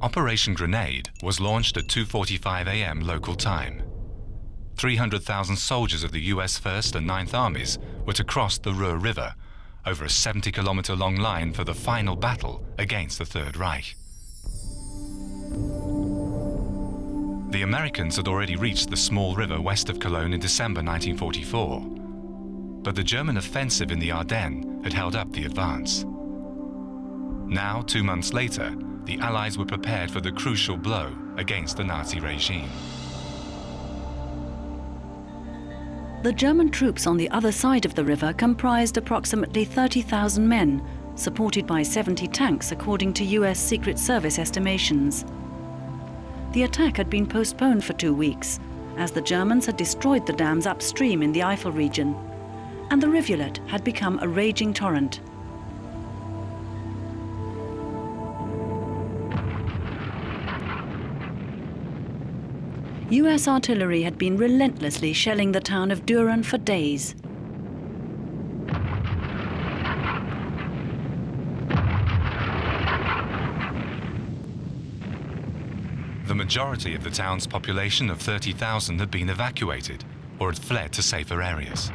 Operation Grenade was launched at 2:45 a.m. local time. 300,000 soldiers of the U.S. 1st and 9th Armies were to cross the Roer River over a 70-kilometer-long line for the final battle against the Third Reich. The Americans had already reached the small river west of Cologne in December 1944, but the German offensive in the Ardennes had held up the advance. Now, 2 months later, the Allies were prepared for the crucial blow against the Nazi regime. The German troops on the other side of the river comprised approximately 30,000 men, supported by 70 tanks according to US Secret Service estimations. The attack had been postponed for 2 weeks, as the Germans had destroyed the dams upstream in the Eifel region, and the rivulet had become a raging torrent. US artillery had been relentlessly shelling the town of Duren for days. The majority of the town's population of 30,000 had been evacuated or had fled to safer areas.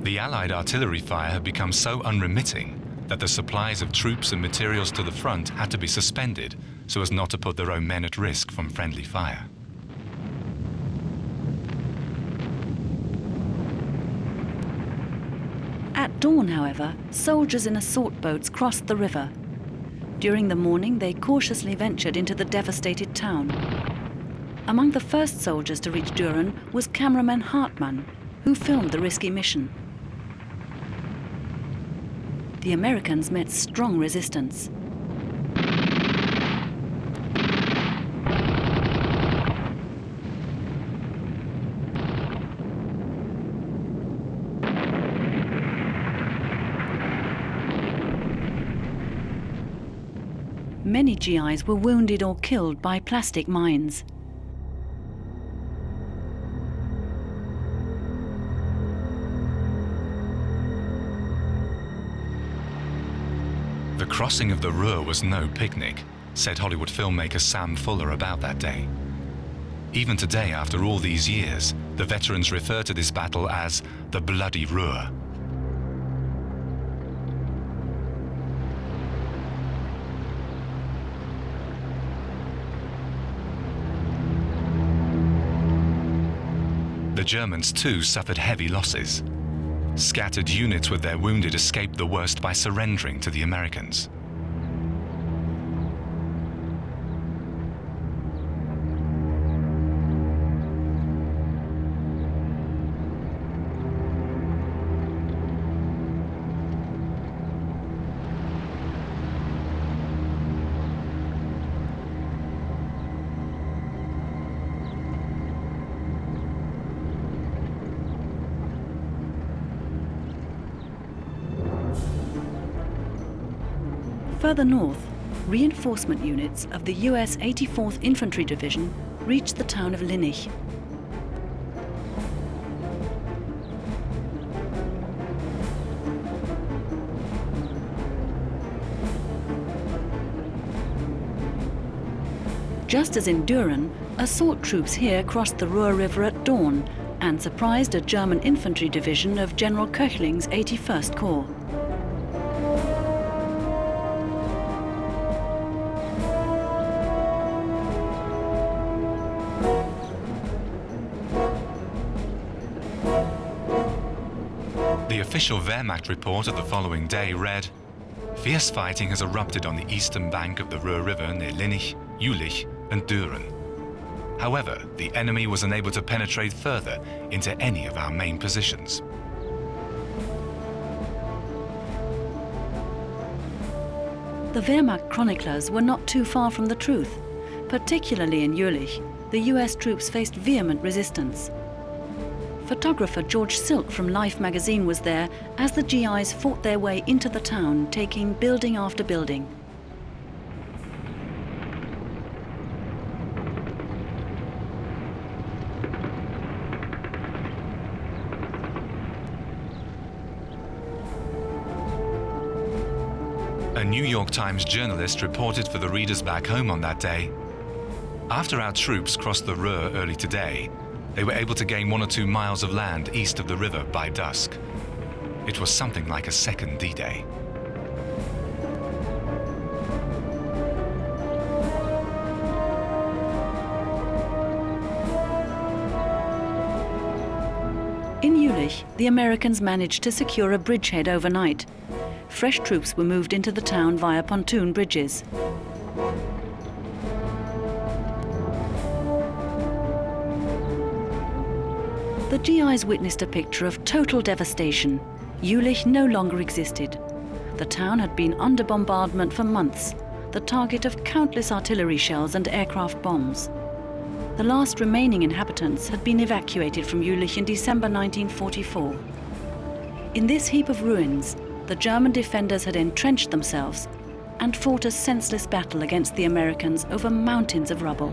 The Allied artillery fire had become so unremitting that the supplies of troops and materials to the front had to be suspended so as not to put their own men at risk from friendly fire. At dawn, however, soldiers in assault boats crossed the river. During the morning, they cautiously ventured into the devastated town. Among the first soldiers to reach Duren was cameraman Hartmann, who filmed the risky mission. The Americans met strong resistance. Many GIs were wounded or killed by plastic mines. The crossing of the Ruhr was no picnic, said Hollywood filmmaker Sam Fuller about that day. Even today, after all these years, the veterans refer to this battle as the Bloody Ruhr. The Germans too suffered heavy losses. Scattered units with their wounded escaped the worst by surrendering to the Americans. Further north, reinforcement units of the US 84th Infantry Division reached the town of Linnich. Just as in Duren, assault troops here crossed the Ruhr River at dawn and surprised a German infantry division of General Köchling's 81st Corps. The official Wehrmacht report of the following day read, "Fierce fighting has erupted on the eastern bank of the Ruhr River near Linnich, Julich and Duren. However, the enemy was unable to penetrate further into any of our main positions." The Wehrmacht chroniclers were not too far from the truth. Particularly in Julich, the US troops faced vehement resistance. Photographer George Silk from Life magazine was there as the GIs fought their way into the town, taking building after building. A New York Times journalist reported for the readers back home on that day, "After our troops crossed the Roer early today, they were able to gain 1 or 2 miles of land east of the river by dusk. It was something like a second D-Day." In Julich, the Americans managed to secure a bridgehead overnight. Fresh troops were moved into the town via pontoon bridges. The GIs witnessed a picture of total devastation. Julich no longer existed. The town had been under bombardment for months, the target of countless artillery shells and aircraft bombs. The last remaining inhabitants had been evacuated from Julich in December 1944. In this heap of ruins, the German defenders had entrenched themselves and fought a senseless battle against the Americans over mountains of rubble.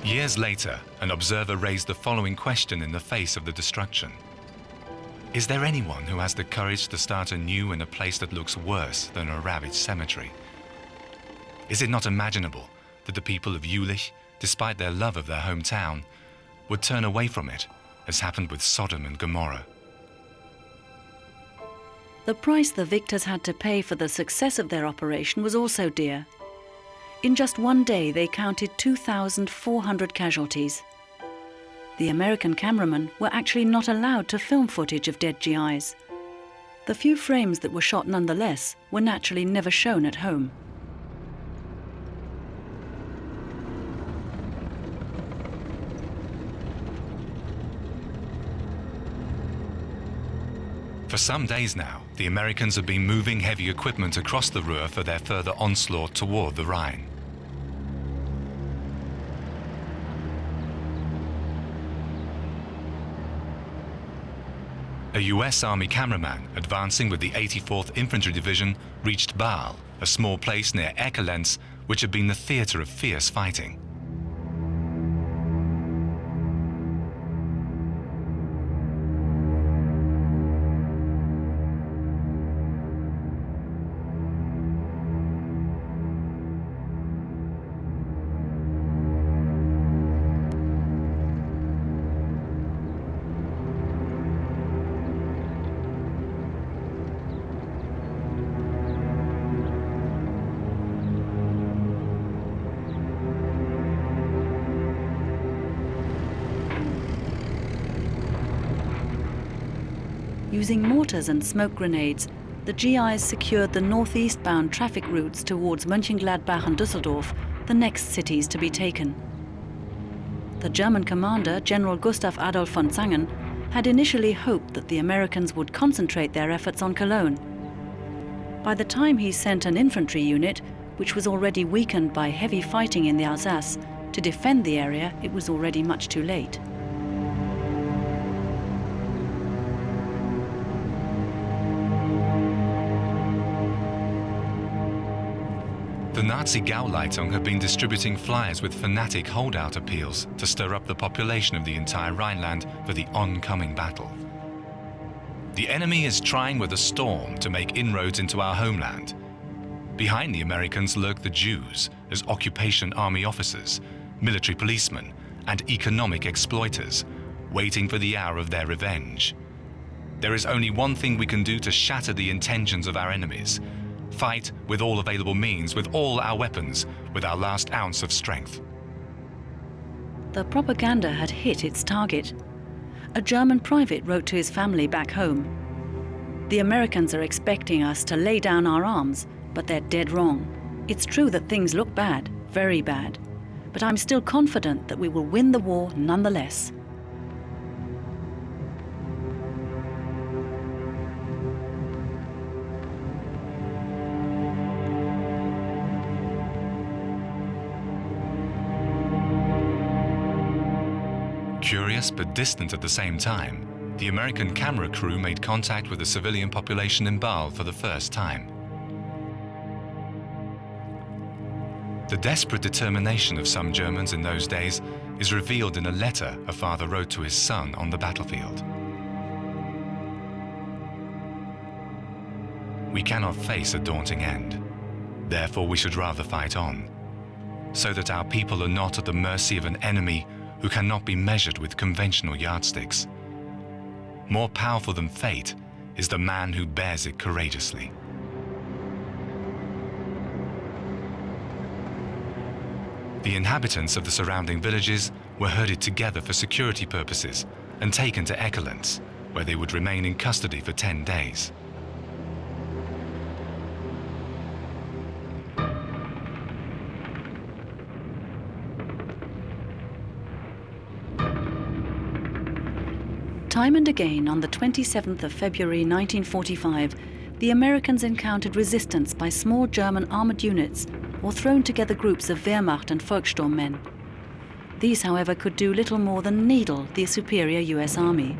Years later, an observer raised the following question in the face of the destruction. Is there anyone who has the courage to start anew in a place that looks worse than a ravaged cemetery? Is it not imaginable that the people of Julich, despite their love of their hometown, would turn away from it, as happened with Sodom and Gomorrah? The price the victors had to pay for the success of their operation was also dear. In just one day, they counted 2,400 casualties. The American cameramen were actually not allowed to film footage of dead GIs. The few frames that were shot nonetheless were naturally never shown at home. For some days now, the Americans have been moving heavy equipment across the Ruhr for their further onslaught toward the Rhine. A U.S. Army cameraman advancing with the 84th Infantry Division reached Bulge, a small place near Cologne, which had been the theater of fierce fighting. Using mortars and smoke grenades, the GIs secured the northeast-bound traffic routes towards Mönchengladbach and Düsseldorf, the next cities to be taken. The German commander, General Gustav Adolf von Zangen, had initially hoped that the Americans would concentrate their efforts on Cologne. By the time he sent an infantry unit, which was already weakened by heavy fighting in the Alsace, to defend the area, it was already much too late. The Nazi Gauleitung had been distributing flyers with fanatic holdout appeals to stir up the population of the entire Rhineland for the oncoming battle. The enemy is trying with a storm to make inroads into our homeland. Behind the Americans lurk the Jews as occupation army officers, military policemen, and economic exploiters, waiting for the hour of their revenge. There is only one thing we can do to shatter the intentions of our enemies: fight with all available means, with all our weapons, with our last ounce of strength. The propaganda had hit its target. A German private wrote to his family back home, "The Americans are expecting us to lay down our arms, but they're dead wrong. It's true that things look bad, very bad, but I'm still confident that we will win the war nonetheless." Curious but distant at the same time, the American camera crew made contact with the civilian population in Bulge for the first time. The desperate determination of some Germans in those days is revealed in a letter a father wrote to his son on the battlefield. We cannot face a daunting end. Therefore, we should rather fight on, so that our people are not at the mercy of an enemy who cannot be measured with conventional yardsticks. More powerful than fate is the man who bears it courageously. The inhabitants of the surrounding villages were herded together for security purposes and taken to Eckellenz, where they would remain in custody for 10 days. Time and again, on the 27th of February 1945, the Americans encountered resistance by small German armoured units or thrown together groups of Wehrmacht and Volkssturmmen. These, however, could do little more than needle the superior U.S. Army.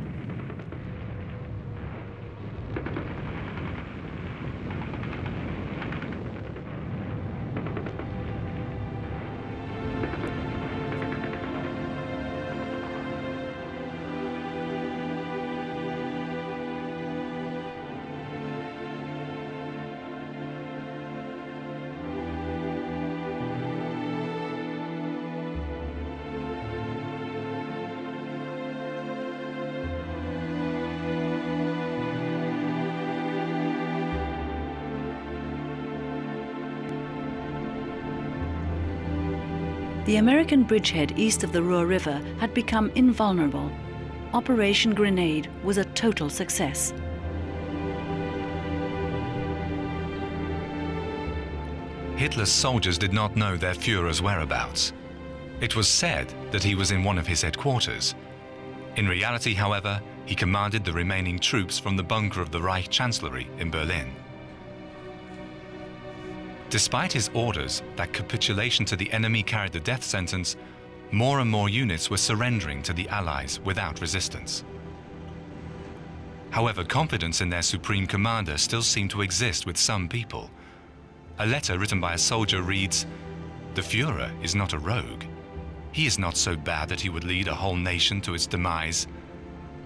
The American bridgehead east of the Roer River had become invulnerable. Operation Grenade was a total success. Hitler's soldiers did not know their Führer's whereabouts. It was said that he was in one of his headquarters. In reality, however, he commanded the remaining troops from the bunker of the Reich Chancellery in Berlin. Despite his orders that capitulation to the enemy carried the death sentence, more and more units were surrendering to the Allies without resistance. However, confidence in their supreme commander still seemed to exist with some people. A letter written by a soldier reads, "The Führer is not a rogue. He is not so bad that he would lead a whole nation to its demise.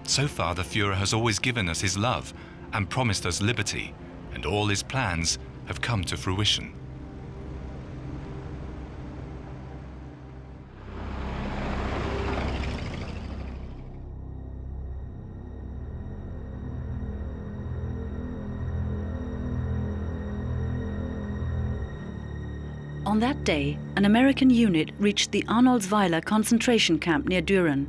So far, the Führer has always given us his love and promised us liberty, and all his plans have come to fruition." On that day, an American unit reached the Arnoldsweiler concentration camp near Duren.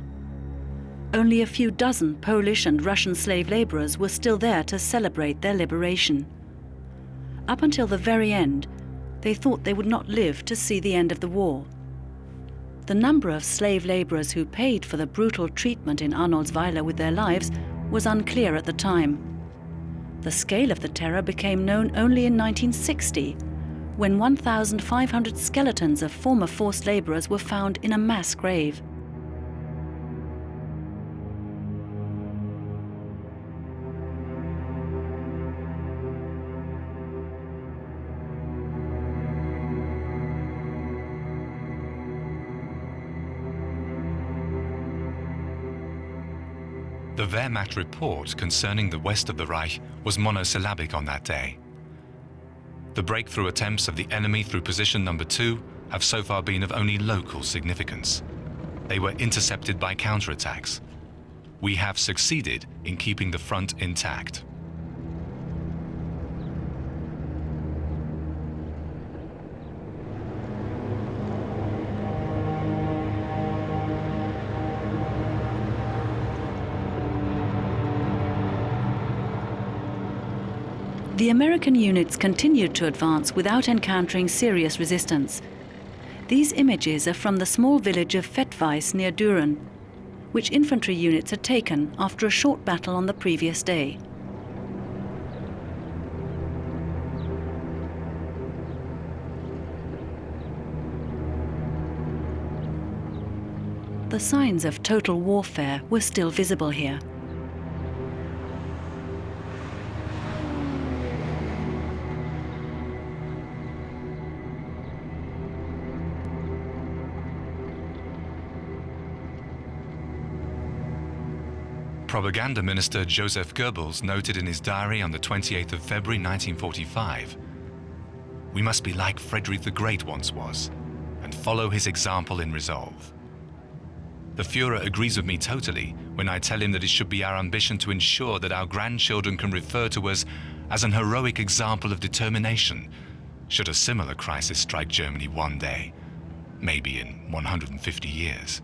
Only a few dozen Polish and Russian slave laborers were still there to celebrate their liberation. Up until the very end, they thought they would not live to see the end of the war. The number of slave laborers who paid for the brutal treatment in Arnoldsweiler with their lives was unclear at the time. The scale of the terror became known only in 1960, when 1,500 skeletons of former forced laborers were found in a mass grave. The Wehrmacht report concerning the west of the Reich was monosyllabic on that day. The breakthrough attempts of the enemy through position number 2 have so far been of only local significance. They were intercepted by counterattacks. We have succeeded in keeping the front intact. The American units continued to advance without encountering serious resistance. These images are from the small village of Fettweiss near Duren, which infantry units had taken after a short battle on the previous day. The signs of total warfare were still visible here. Propaganda Minister Joseph Goebbels noted in his diary on the 28th of February 1945, "We must be like Frederick the Great once was, and follow his example in resolve." The Führer agrees with me totally when I tell him that it should be our ambition to ensure that our grandchildren can refer to us as an heroic example of determination, should a similar crisis strike Germany one day, maybe in 150 years.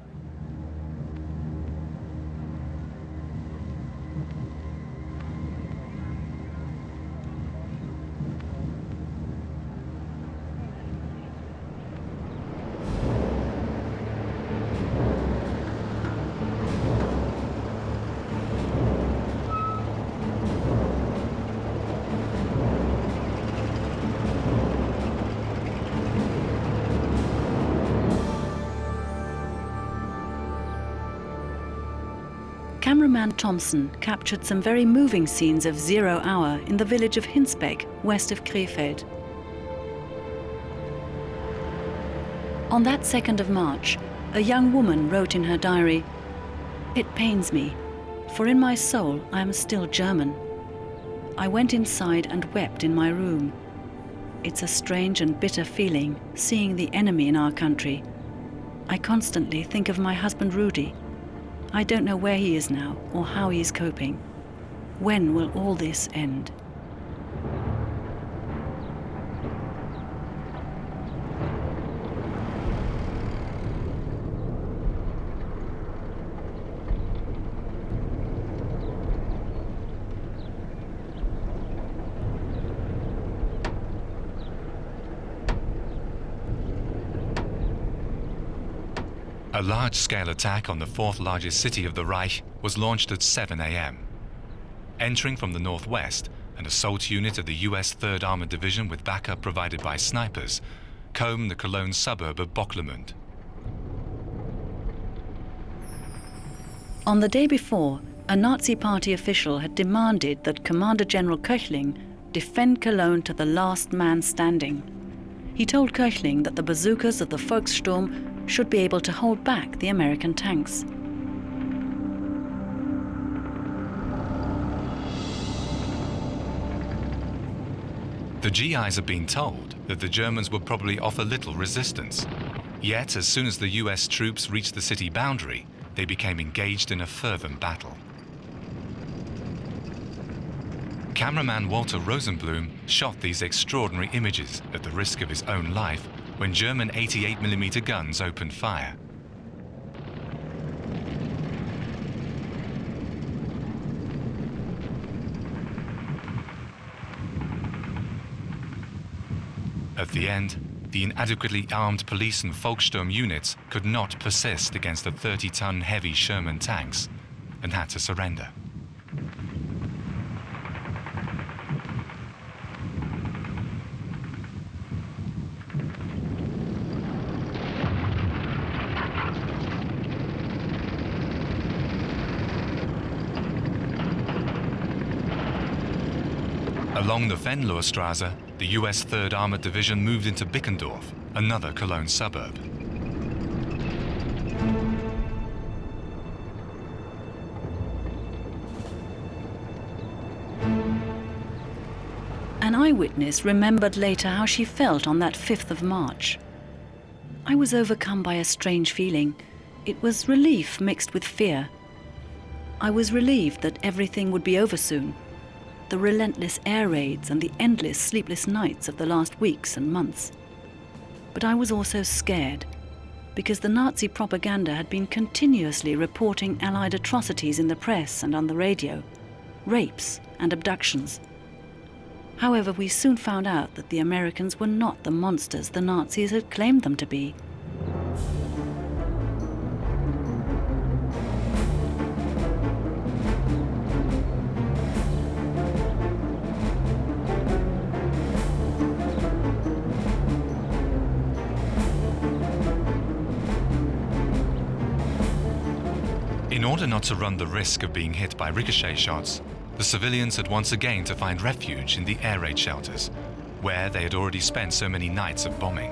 Cameraman Thompson captured some very moving scenes of 0 hour in the village of Hinsbeck, west of Krefeld. On that 2nd of March, a young woman wrote in her diary, "It pains me, for in my soul I am still German. I went inside and wept in my room. It's a strange and bitter feeling, seeing the enemy in our country. I constantly think of my husband Rudi. I don't know where he is now or how he is coping. When will all this end?" A large-scale attack on the fourth largest city of the Reich was launched at 7 a.m. Entering from the northwest, an assault unit of the U.S. Third Armored Division with backup provided by snipers combed the Cologne suburb of Bocklemund. On the day before, a Nazi Party official had demanded that Commander General Köchling defend Cologne to the last man standing. He told Köchling that the bazookas of the Volkssturm should be able to hold back the American tanks. The GIs had been told that the Germans would probably offer little resistance. Yet, as soon as the US troops reached the city boundary, they became engaged in a fervent battle. Cameraman Walter Rosenblum shot these extraordinary images at the risk of his own life when German 88mm guns opened fire. At the end, the inadequately armed police and Volkssturm units could not persist against the 30-ton heavy Sherman tanks and had to surrender. Along the Venloorstraße, the U.S. Third Armored Division moved into Bickendorf, another Cologne suburb. An eyewitness remembered later how she felt on that 5th of March. "I was overcome by a strange feeling. It was relief mixed with fear. I was relieved that everything would be over soon. The relentless air raids and the endless sleepless nights of the last weeks and months. But I was also scared, because the Nazi propaganda had been continuously reporting Allied atrocities in the press and on the radio, rapes and abductions. However, we soon found out that the Americans were not the monsters the Nazis had claimed them to be. In order not to run the risk of being hit by ricochet shots, the civilians had once again to find refuge in the air raid shelters, where they had already spent so many nights of bombing.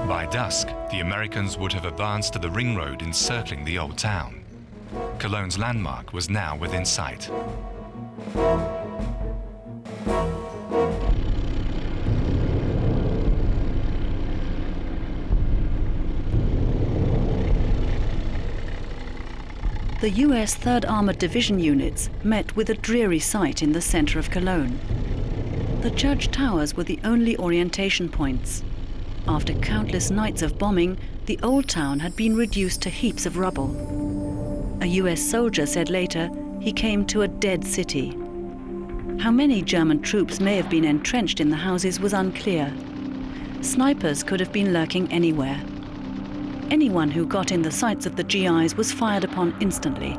By dusk, the Americans would have advanced to the ring road encircling the old town. Cologne's landmark was now within sight. The U.S. Third Armored Division units met with a dreary sight in the center of Cologne. The church towers were the only orientation points. After countless nights of bombing, the old town had been reduced to heaps of rubble. A U.S. soldier said later he came to a dead city. How many German troops may have been entrenched in the houses was unclear. Snipers could have been lurking anywhere. Anyone who got in the sights of the GIs was fired upon instantly.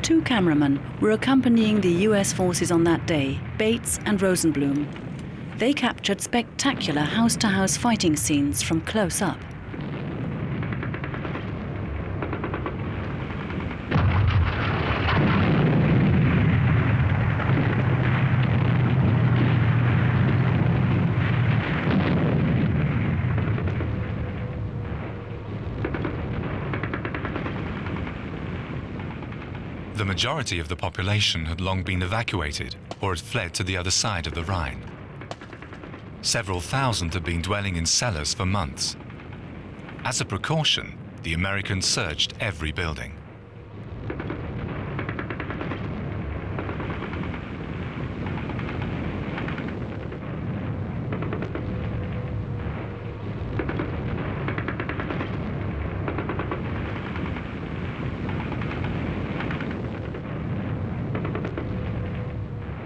Two cameramen were accompanying the US forces on that day, Bates and Rosenblum. They captured spectacular house-to-house fighting scenes from close up. The majority of the population had long been evacuated or had fled to the other side of the Rhine. Several thousand had been dwelling in cellars for months. As a precaution, the Americans searched every building.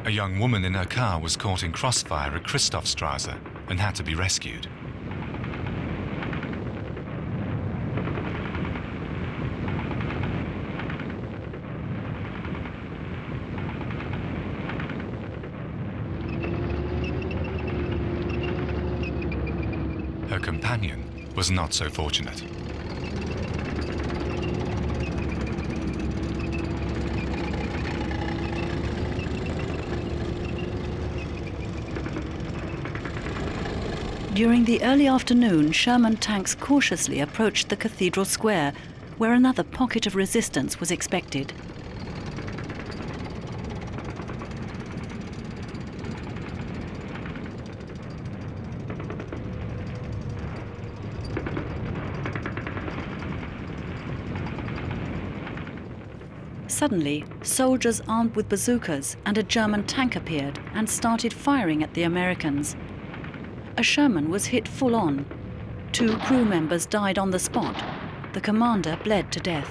A young woman in her car was caught in crossfire at Christophstrasse and had to be rescued. Her companion was not so fortunate. During the early afternoon, Sherman tanks cautiously approached the cathedral square, where another pocket of resistance was expected. Suddenly, soldiers armed with bazookas and a German tank appeared and started firing at the Americans. A Sherman was hit full on. 2 crew members died on the spot. The commander bled to death.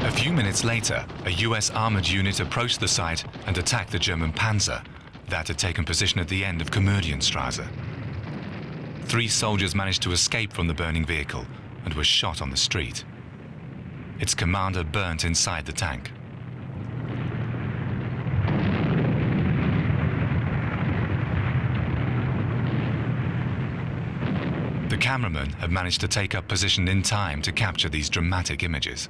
A few minutes later, a U.S. armored unit approached the site and attacked the German panzer that had taken position at the end of Komödienstrasse. 3 soldiers managed to escape from the burning vehicle and were shot on the street. Its commander burnt inside the tank. The cameramen had managed to take up position in time to capture these dramatic images.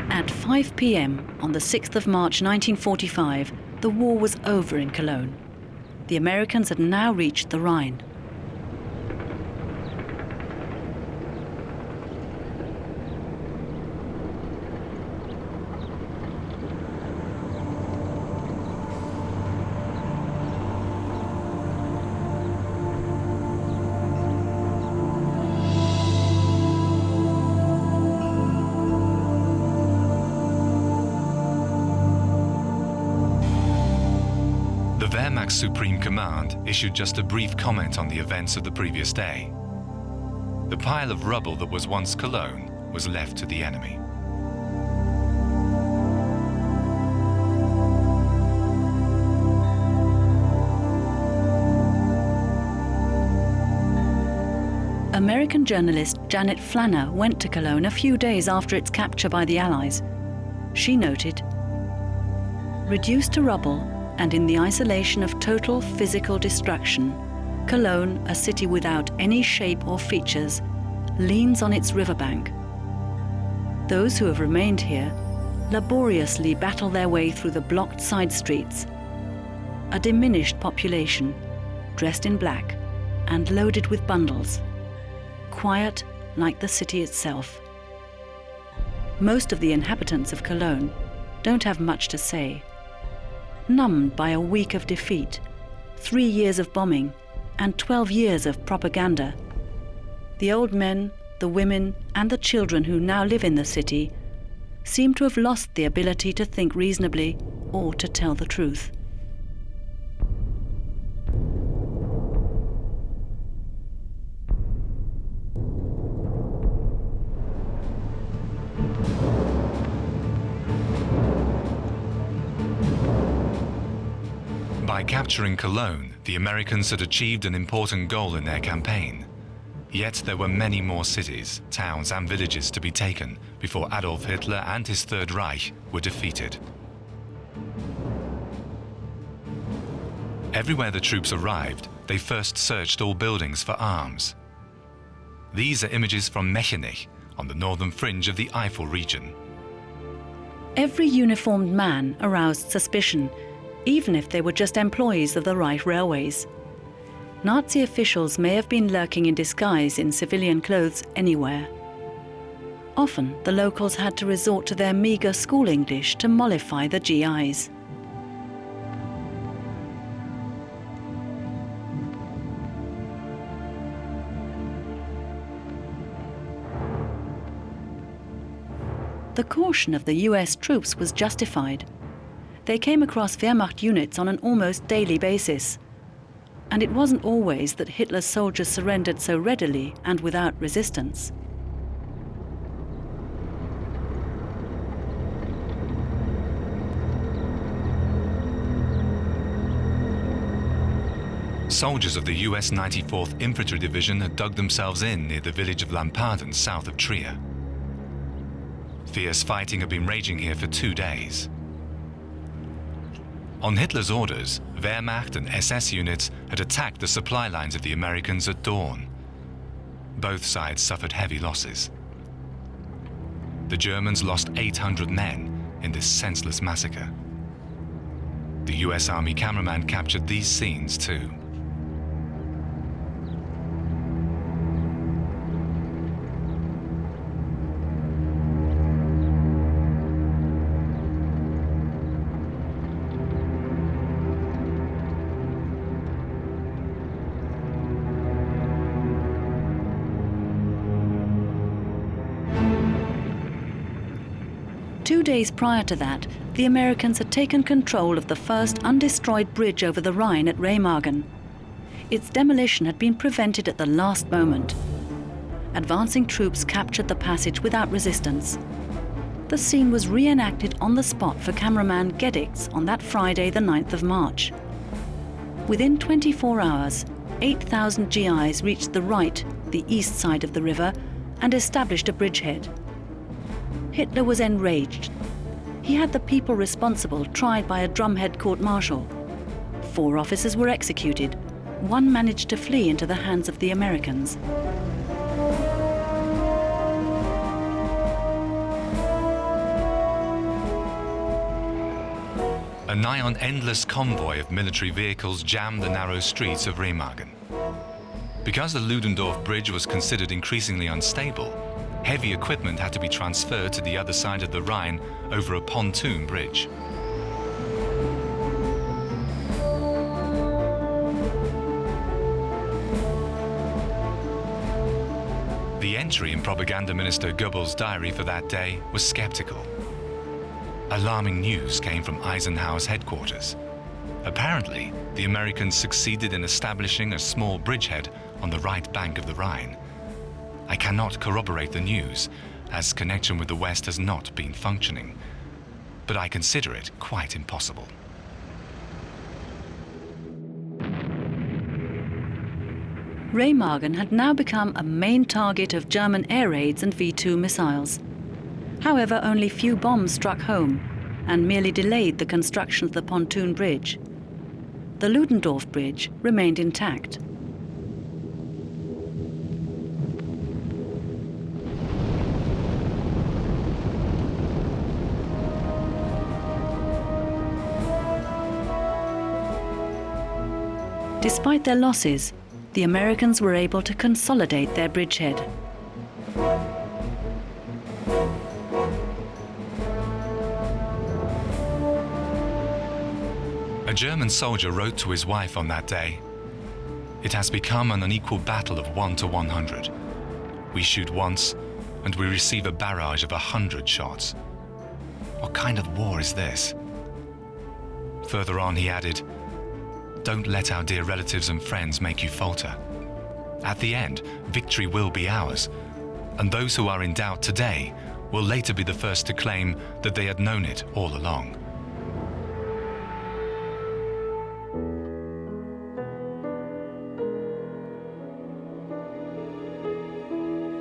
At 5 p.m. on the 6th of March 1945, the war was over in Cologne. The Americans had now reached the Rhine. Supreme Command issued just a brief comment on the events of the previous day. The pile of rubble that was once Cologne was left to the enemy. American journalist Janet Flanner went to Cologne a few days after its capture by the Allies. She noted, "Reduced to rubble and in the isolation of total physical destruction, Cologne, a city without any shape or features, leans on its riverbank. Those who have remained here laboriously battle their way through the blocked side streets. A diminished population, dressed in black and loaded with bundles. Quiet like the city itself. Most of the inhabitants of Cologne don't have much to say. Numbed by a week of defeat, 3 years of bombing, and 12 years of propaganda, the old men, the women, and the children who now live in the city seem to have lost the ability to think reasonably or to tell the truth." By capturing Cologne, the Americans had achieved an important goal in their campaign. Yet there were many more cities, towns and villages to be taken before Adolf Hitler and his Third Reich were defeated. Everywhere the troops arrived, they first searched all buildings for arms. These are images from Mechenich, on the northern fringe of the Eifel region. Every uniformed man aroused suspicion, even if they were just employees of the Reich railways. Nazi officials may have been lurking in disguise in civilian clothes anywhere. Often, the locals had to resort to their meagre school English to mollify the GIs. The caution of the US troops was justified. They came across Wehrmacht units on an almost daily basis. And it wasn't always that Hitler's soldiers surrendered so readily and without resistance. Soldiers of the US 94th Infantry Division had dug themselves in near the village of Lampaden, south of Trier. Fierce fighting had been raging here for 2 days. On Hitler's orders, Wehrmacht and SS units had attacked the supply lines of the Americans at dawn. Both sides suffered heavy losses. The Germans lost 800 men in this senseless massacre. The U.S. Army cameraman captured these scenes too. Two days prior to that, the Americans had taken control of the first undestroyed bridge over the Rhine at Remagen. Its demolition had been prevented at the last moment. Advancing troops captured the passage without resistance. The scene was reenacted on the spot for cameraman Gedix on that Friday, the 9th of March. Within 24 hours, 8,000 GIs reached the right, the east side of the river, and established a bridgehead. Hitler was enraged. He had the people responsible tried by a drumhead court-martial. 4 officers were executed. 1 managed to flee into the hands of the Americans. A nigh-on endless convoy of military vehicles jammed the narrow streets of Remagen. Because the Ludendorff Bridge was considered increasingly unstable, heavy equipment had to be transferred to the other side of the Rhine over a pontoon bridge. The entry in Propaganda Minister Goebbels' diary for that day was skeptical. Alarming news came from Eisenhower's headquarters. Apparently, the Americans succeeded in establishing a small bridgehead on the right bank of the Rhine. I cannot corroborate the news, as connection with the West has not been functioning, but I consider it quite impossible. Remagen had now become a main target of German air raids and V-2 missiles. However, only few bombs struck home and merely delayed the construction of the pontoon bridge. The Ludendorff Bridge remained intact. Despite their losses, the Americans were able to consolidate their bridgehead. A German soldier wrote to his wife on that day, "It has become an unequal battle of 1 to 100. We shoot once, and we receive a barrage of 100 shots. What kind of war is this?" Further on, he added, "Don't let our dear relatives and friends make you falter. At the end, victory will be ours, and those who are in doubt today will later be the first to claim that they had known it all along."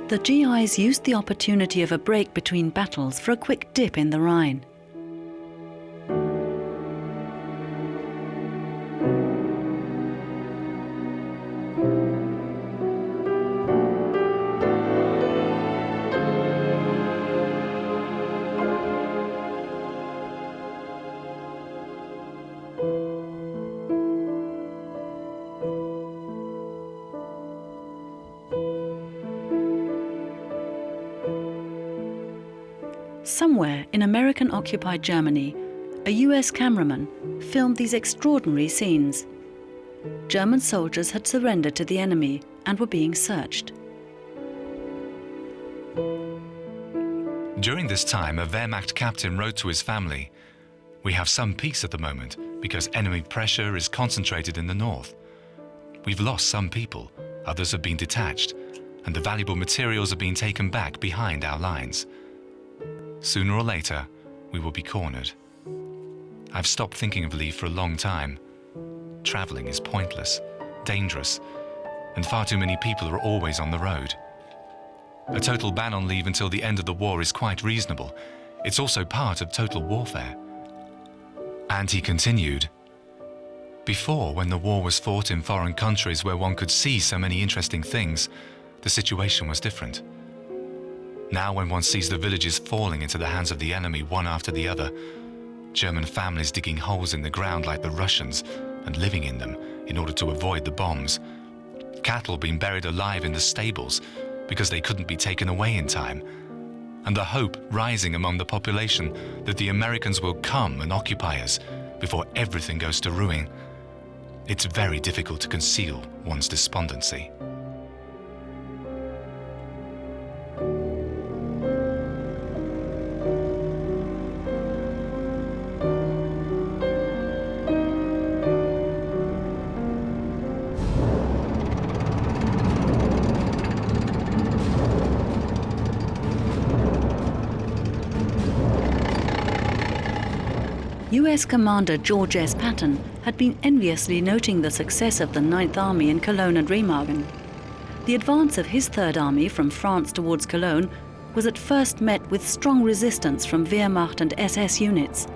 The GIs used the opportunity of a break between battles for a quick dip in the Rhine. Somewhere in American-occupied Germany, a U.S. cameraman filmed these extraordinary scenes. German soldiers had surrendered to the enemy and were being searched. During this time, a Wehrmacht captain wrote to his family, "We have some peace at the moment because enemy pressure is concentrated in the north. We've lost some people, others have been detached, and the valuable materials are being taken back behind our lines. Sooner or later, we will be cornered. I've stopped thinking of leave for a long time. Traveling is pointless, dangerous, and far too many people are always on the road. A total ban on leave until the end of the war is quite reasonable. It's also part of total warfare." And he continued, "Before, when the war was fought in foreign countries where one could see so many interesting things, the situation was different. Now when one sees the villages falling into the hands of the enemy one after the other, German families digging holes in the ground like the Russians and living in them in order to avoid the bombs, cattle being buried alive in the stables because they couldn't be taken away in time, and the hope rising among the population that the Americans will come and occupy us before everything goes to ruin, it's very difficult to conceal one's despondency." U.S. Commander George S. Patton had been enviously noting the success of the Ninth Army in Cologne and Remagen. The advance of his Third Army from France towards Cologne was at first met with strong resistance from Wehrmacht and SS units.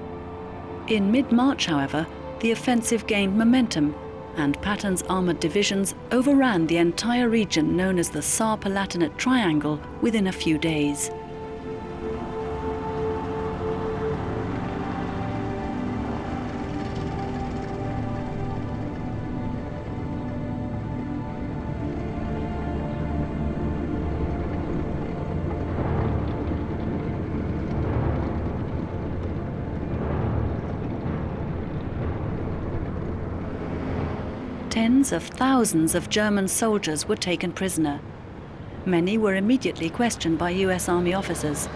In mid-March, however, the offensive gained momentum, and Patton's armoured divisions overran the entire region known as the Saar-Palatinate Triangle within a few days. Tens of thousands of German soldiers were taken prisoner. Many were immediately questioned by U.S. Army officers.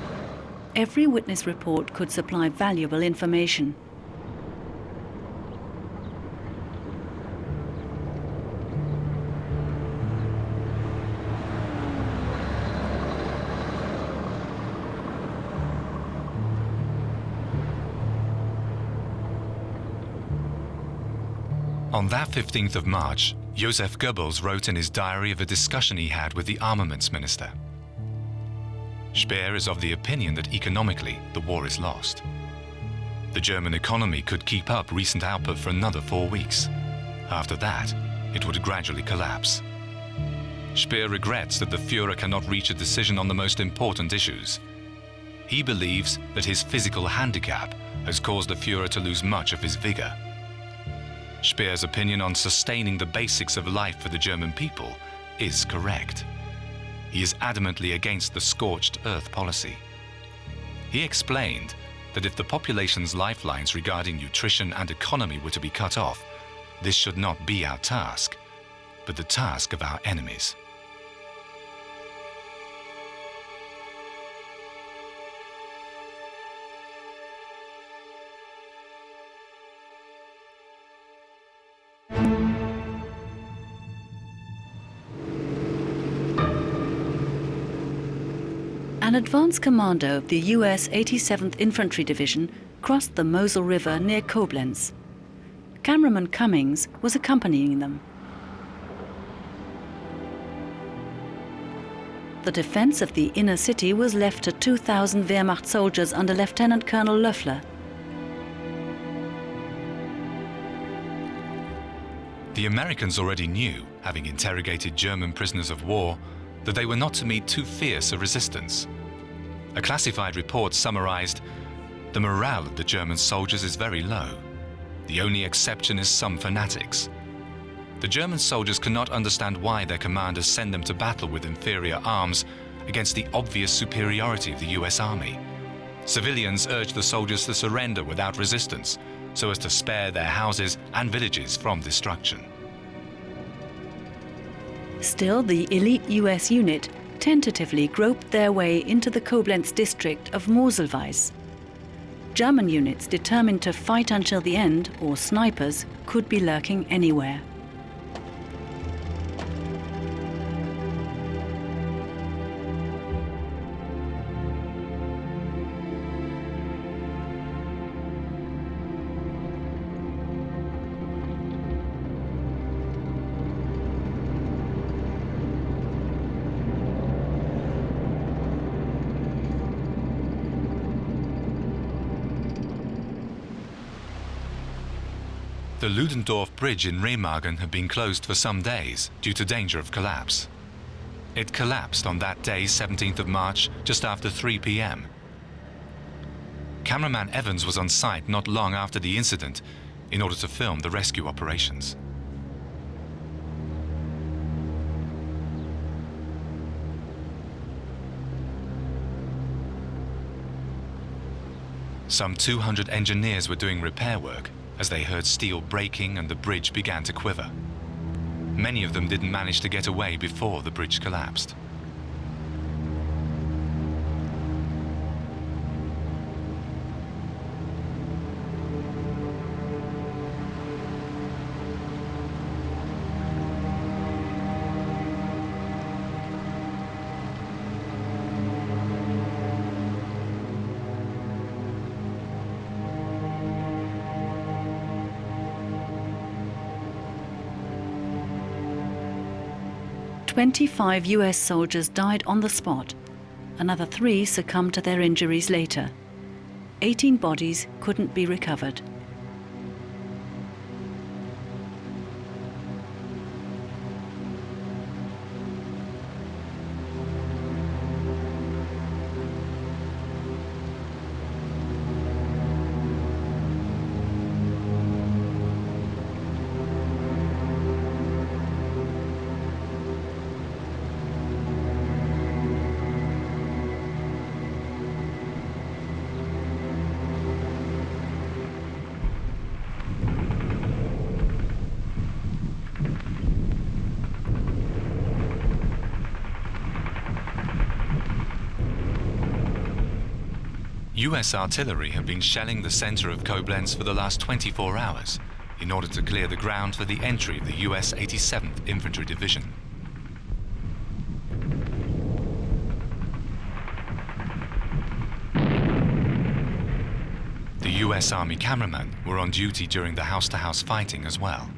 Every witness report could supply valuable information. On that 15th of March, Joseph Goebbels wrote in his diary of a discussion he had with the armaments minister. Speer is of the opinion that economically the war is lost. The German economy could keep up recent output for another 4 weeks. After that, it would gradually collapse. Speer regrets that the Führer cannot reach a decision on the most important issues. He believes that his physical handicap has caused the Führer to lose much of his vigor. Speer's opinion on sustaining the basics of life for the German people is correct. He is adamantly against the scorched earth policy. He explained that if the population's lifelines regarding nutrition and economy were to be cut off, this should not be our task, but the task of our enemies. An advance commando of the U.S. 87th Infantry Division crossed the Mosel River near Koblenz. Cameraman Cummings was accompanying them. The defense of the inner city was left to 2,000 Wehrmacht soldiers under Lieutenant Colonel Löffler. The Americans already knew, having interrogated German prisoners of war, that they were not to meet too fierce a resistance. A classified report summarized, "The morale of the German soldiers is very low. The only exception is some fanatics. The German soldiers cannot understand why their commanders send them to battle with inferior arms against the obvious superiority of the U.S. Army. Civilians urge the soldiers to surrender without resistance, so as to spare their houses and villages from destruction." Still, the elite U.S. unit tentatively groped their way into the Koblenz district of Moselweiss. German units determined to fight until the end, or snipers, could be lurking anywhere. The Ludendorff Bridge in Remagen had been closed for some days due to danger of collapse. It collapsed on that day, 17th of March, just after 3 p.m. Cameraman Evans was on site not long after the incident in order to film the rescue operations. Some 200 engineers were doing repair work as they heard steel breaking and the bridge began to quiver. Many of them didn't manage to get away before the bridge collapsed. "25 U.S. soldiers died on the spot. Another 3 succumbed to their injuries later. 18 bodies couldn't be recovered." U.S. artillery have been shelling the center of Koblenz for the last 24 hours in order to clear the ground for the entry of the U.S. 87th Infantry Division. The U.S. Army cameramen were on duty during the house-to-house fighting as well.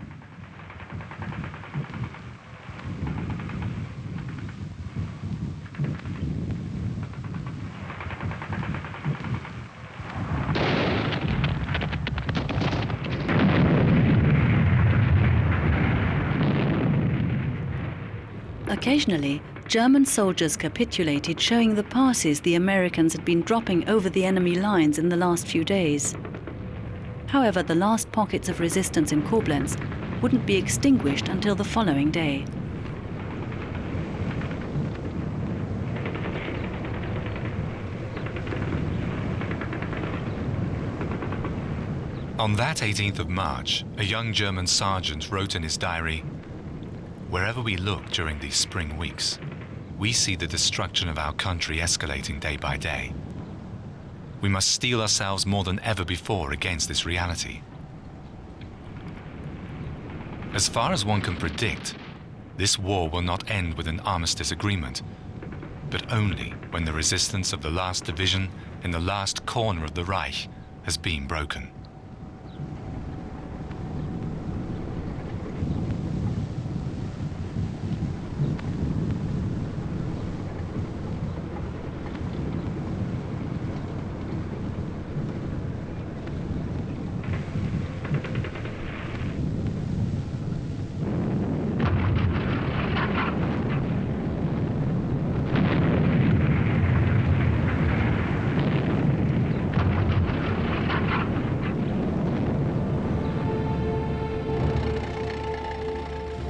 Occasionally, German soldiers capitulated, showing the passes the Americans had been dropping over the enemy lines in the last few days. However, the last pockets of resistance in Koblenz wouldn't be extinguished until the following day. On that 18th of March, a young German sergeant wrote in his diary, "Wherever we look during these spring weeks, we see the destruction of our country escalating day by day. We must steel ourselves more than ever before against this reality." As far as one can predict, this war will not end with an armistice agreement, but only when the resistance of the last division in the last corner of the Reich has been broken.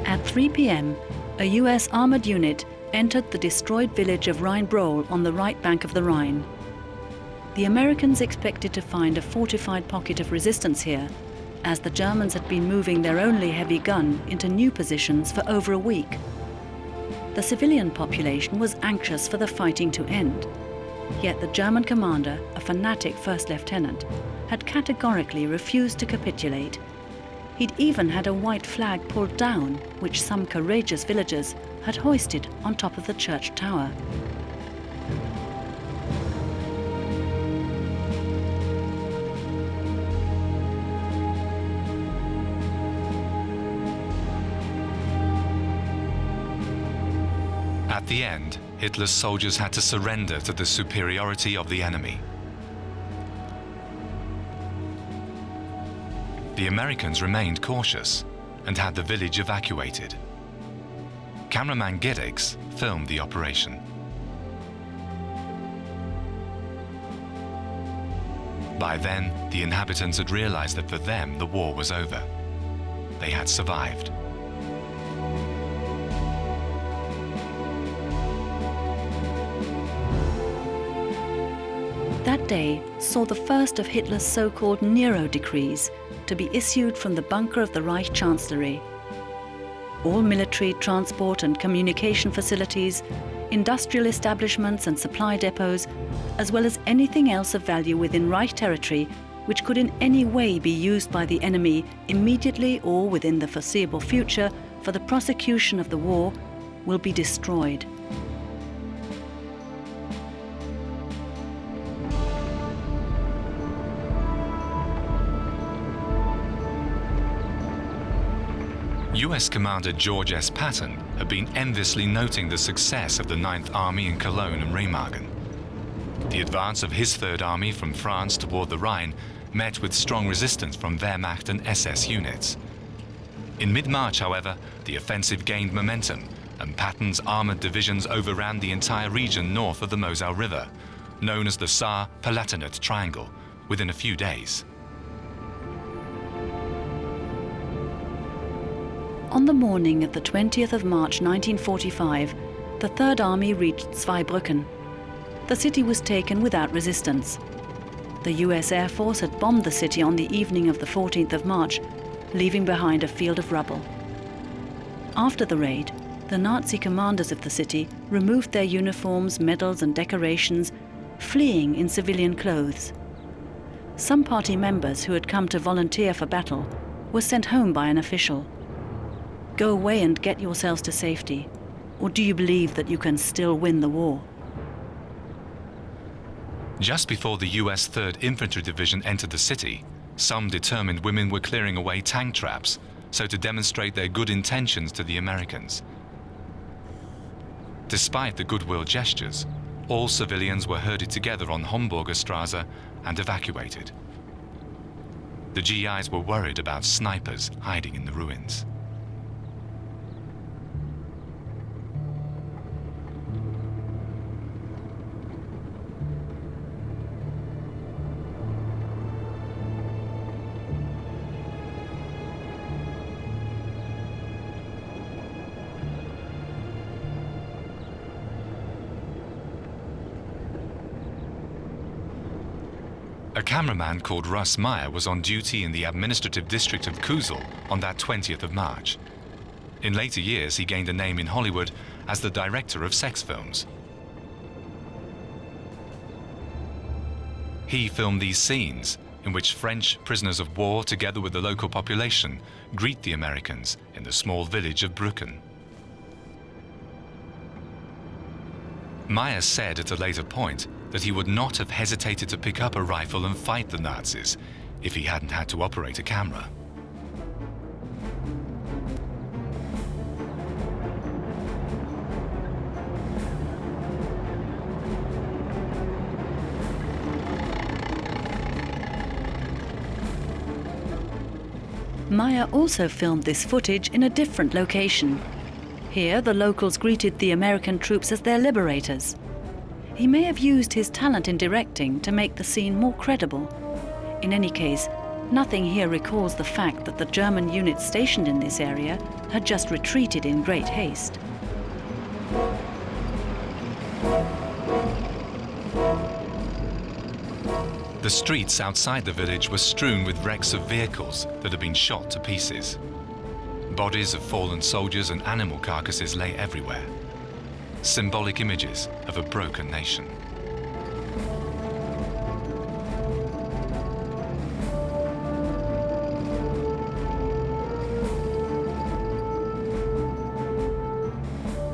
At 3 p.m., a U.S. armored unit entered the destroyed village of Rhine on the right bank of the Rhine. The Americans expected to find a fortified pocket of resistance here, as the Germans had been moving their only heavy gun into new positions for over a week. The civilian population was anxious for the fighting to end, yet the German commander, a fanatic first lieutenant, had categorically refused to capitulate. He'd even had a white flag pulled down, which some courageous villagers had hoisted on top of the church tower. At the end, Hitler's soldiers had to surrender to the superiority of the enemy. The Americans remained cautious and had the village evacuated. Cameraman Giddix filmed the operation. By then, the inhabitants had realized that for them the war was over. They had survived. That day saw the first of Hitler's so-called Nero decrees to be issued from the bunker of the Reich Chancellery. All military, transport and communication facilities, industrial establishments and supply depots, as well as anything else of value within Reich territory which could in any way be used by the enemy immediately or within the foreseeable future for the prosecution of the war, will be destroyed. U.S. Commander George S. Patton had been enviously noting the success of the 9th Army in Cologne and Remagen. The advance of his Third Army from France toward the Rhine met with strong resistance from Wehrmacht and SS units. In mid-March, however, the offensive gained momentum, and Patton's armored divisions overran the entire region north of the Moselle River, known as the Saar-Palatinate Triangle, within a few days. On the morning of the 20th of March 1945, the Third Army reached Zweibrücken. The city was taken without resistance. The U.S. Air Force had bombed the city on the evening of the 14th of March, leaving behind a field of rubble. After the raid, the Nazi commanders of the city removed their uniforms, medals and decorations, fleeing in civilian clothes. Some party members who had come to volunteer for battle were sent home by an official. Go away and get yourselves to safety, or do you believe that you can still win the war? Just before the U.S. 3rd Infantry Division entered the city, some determined women were clearing away tank traps, so to demonstrate their good intentions to the Americans. Despite the goodwill gestures, all civilians were herded together on Homburger Straße and evacuated. The GIs were worried about snipers hiding in the ruins. A cameraman called Russ Meyer was on duty in the administrative district of Kusel on that 20th of March. In later years, he gained a name in Hollywood as the director of sex films. He filmed these scenes in which French prisoners of war, together with the local population, greet the Americans in the small village of Brücken. Meyer said at a later point that he would not have hesitated to pick up a rifle and fight the Nazis if he hadn't had to operate a camera. Meyer also filmed this footage in a different location. Here, the locals greeted the American troops as their liberators. He may have used his talent in directing to make the scene more credible. In any case, nothing here recalls the fact that the German units stationed in this area had just retreated in great haste. The streets outside the village were strewn with wrecks of vehicles that had been shot to pieces. Bodies of fallen soldiers and animal carcasses lay everywhere. Symbolic images of a broken nation.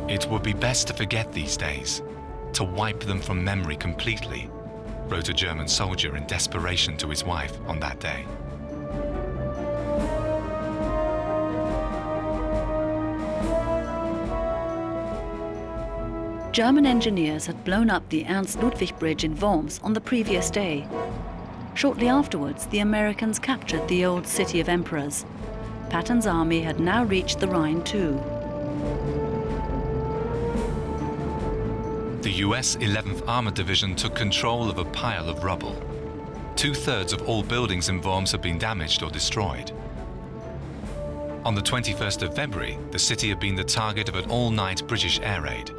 It would be best to forget these days, to wipe them from memory completely, wrote a German soldier in desperation to his wife on that day. German engineers had blown up the Ernst-Ludwig Bridge in Worms on the previous day. Shortly afterwards, the Americans captured the old city of emperors. Patton's army had now reached the Rhine too. The U.S. 11th Armored Division took control of a pile of rubble. 2/3 of all buildings in Worms had been damaged or destroyed. On the 21st of February, the city had been the target of an all-night British air raid.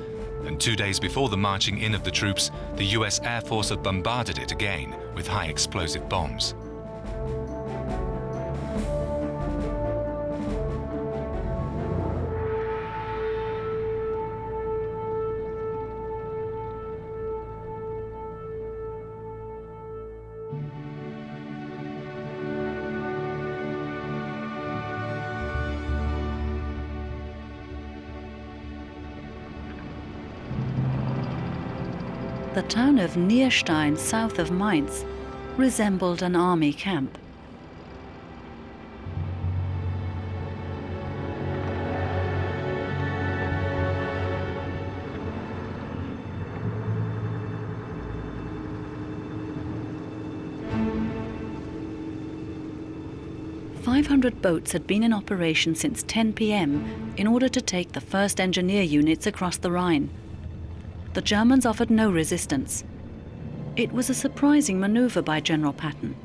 And 2 days before the marching in of the troops, the U.S. Air Force had bombarded it again with high explosive bombs. The town of Nierstein, south of Mainz, resembled an army camp. "500 boats had been in operation since 10 p.m. in order to take the 1st Engineer units across the Rhine. The Germans offered no resistance. It was a surprising maneuver by General Patton,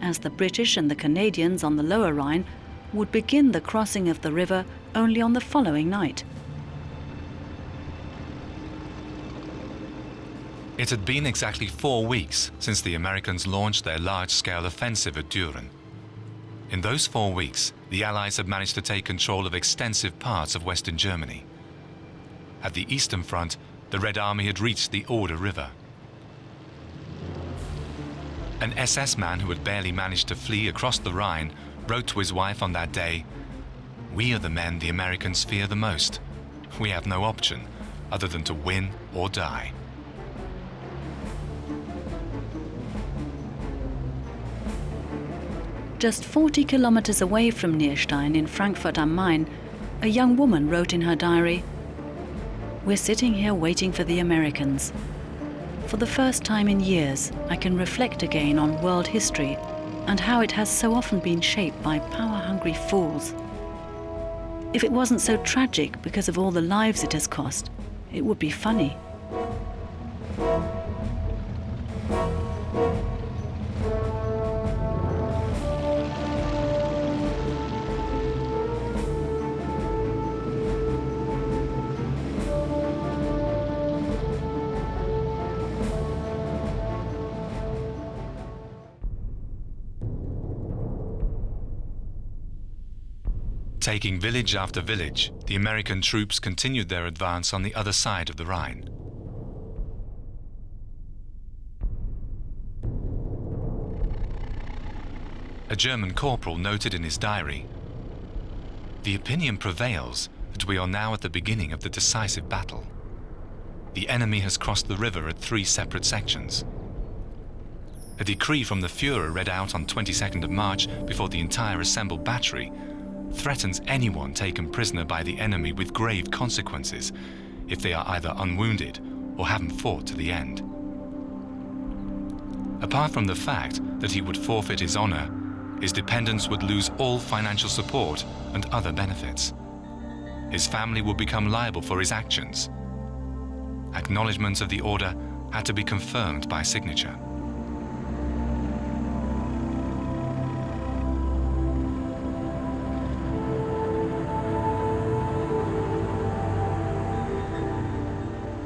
as the British and the Canadians on the Lower Rhine would begin the crossing of the river only on the following night. It had been exactly 4 weeks since the Americans launched their large-scale offensive at Duren. In those 4 weeks, the Allies had managed to take control of extensive parts of Western Germany. At the Eastern Front, the Red Army had reached the Oder River. An SS man who had barely managed to flee across the Rhine wrote to his wife on that day, "We are the men the Americans fear the most. We have no option other than to win or die." Just 40 kilometers away from Nierstein in Frankfurt am Main, a young woman wrote in her diary, "We're sitting here waiting for the Americans. For the first time in years, I can reflect again on world history and how it has so often been shaped by power-hungry fools. If it wasn't so tragic because of all the lives it has cost, it would be funny." Taking village after village, the American troops continued their advance on the other side of the Rhine. A German corporal noted in his diary, "The opinion prevails that we are now at the beginning of the decisive battle. The enemy has crossed the river at 3 separate sections. A decree from the Führer read out on 22nd of March before the entire assembled battery threatens anyone taken prisoner by the enemy with grave consequences if they are either unwounded or haven't fought to the end. Apart from the fact that he would forfeit his honor, his dependents would lose all financial support and other benefits. His family would become liable for his actions. Acknowledgements of the order had to be confirmed by signature."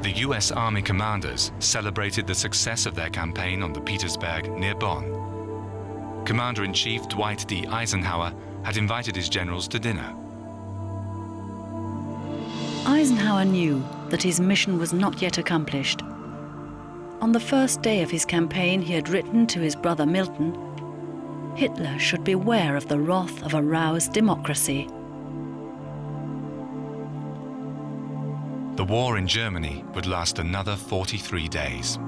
The U.S. Army commanders celebrated the success of their campaign on the Petersberg near Bonn. Commander-in-Chief Dwight D. Eisenhower had invited his generals to dinner. Eisenhower knew that his mission was not yet accomplished. On the first day of his campaign, he had written to his brother Milton, "Hitler should beware of the wrath of a roused democracy." The war in Germany would last another 43 days.